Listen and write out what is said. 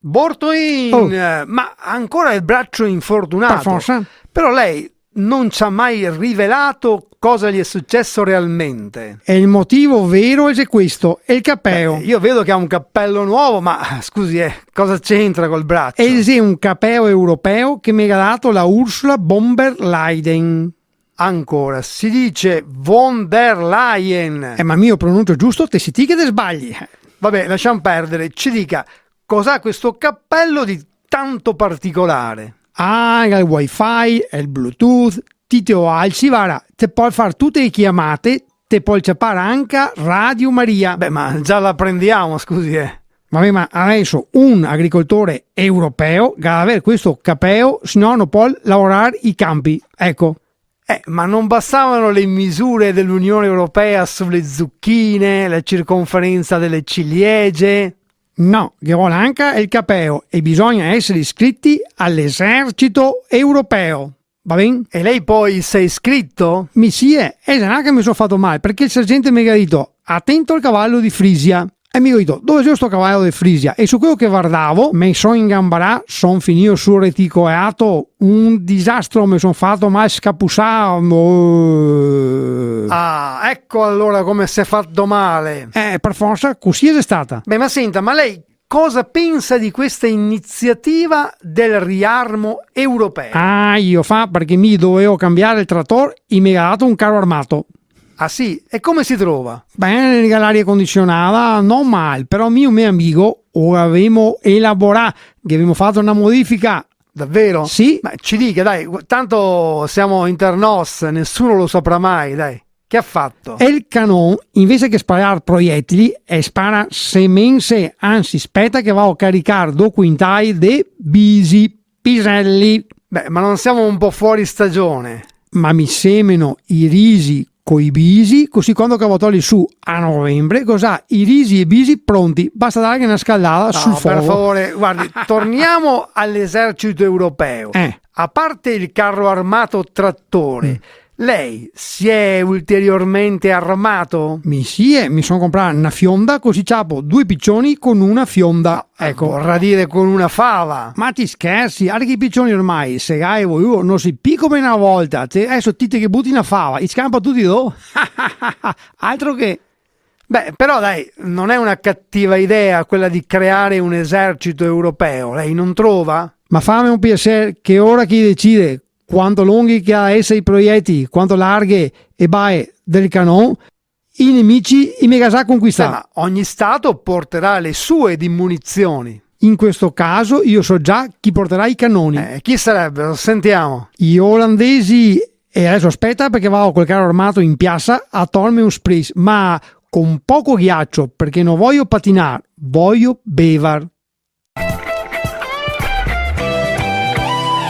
Bortoin, ma ancora il braccio infortunato. Per forza. Però lei non ci ha mai rivelato cosa gli è successo realmente. E il motivo vero è questo, è il cappello. Io vedo che ha un cappello nuovo, ma scusi, cosa c'entra col braccio? È un cappello europeo che mi ha dato la Ursula von der Leyen. Ancora, si dice von der Leyen. Ma io pronuncio giusto, te si ti che te sbagli. Vabbè, lasciamo perdere. Ci dica, cos'ha questo cappello di tanto particolare? Il wifi, il bluetooth, ti alzivara, te puoi fare tutte le chiamate, te puoi chiappare anche Radio Maria. Beh, ma già la prendiamo, scusi, Vabbè, ma adesso un agricoltore europeo deve avere questo cappello, se no non può lavorare i campi, ecco. Ma non bastavano le misure dell'Unione Europea sulle zucchine, la circonferenza delle ciliegie? No, che vuole anche il cappello e bisogna essere iscritti all'esercito europeo. Va bene? E lei poi si è iscritto? Mi si è, e non è che mi sono fatto male, perché il sergente mi ha detto attento al cavallo di Frisia. E mi ha detto dove c'è sto cavallo di Frisia? E su quello che guardavo mi sono ingambarà, sono finito sul reticoeato, un disastro mi sono fatto mai scapussare. Ecco allora come si è fatto male. Per forza, così è stata. Beh, ma senta, ma lei cosa pensa di questa iniziativa del riarmo europeo? Io perché mi dovevo cambiare il trattore e mi ha dato un carro armato. Ah sì? E come si trova? Bene, l'aria condizionata non male, però mio amico ora abbiamo elaborato, che abbiamo fatto una modifica. Davvero? Sì. Ma ci dica, dai, tanto siamo internos, nessuno lo saprà mai, dai. Che ha fatto? E il canon, invece che sparare proiettili, spara semenze, anzi aspetta che va a caricare 2 quintali di piselli. Beh, ma non siamo un po' fuori stagione? Ma mi semeno i risi coi bisi, così quando cavatoli su a novembre, cos'ha i risi e i bisi pronti, basta dare una scaldata sul fuoco. Per favore, guardi, torniamo all'esercito europeo. A parte il carro armato trattore, lei si è ulteriormente armato? Mi sono comprato una fionda, così ciapo 2 piccioni con una fionda. Ecco. Vorrà dire con una fava. Ma ti scherzi, anche i piccioni ormai, se io non si picco come una volta, adesso ti che butti una fava, e scampa tutti do. Altro che. Beh, però dai, non è una cattiva idea quella di creare un esercito europeo, lei non trova? Ma fammi un piacere che ora chi decide quanto lunghi che ha essere i proiettili, quanto larghe e baie del canon, i nemici i megasà conquistati. Ma ogni stato porterà le sue di munizioni. In questo caso io so già chi porterà i cannoni. Chi sarebbero? Sentiamo. Gli olandesi, e adesso aspetta perché vado col carro armato in piazza a togliermi un spritz, ma con poco ghiaccio perché non voglio patinare, voglio bevar.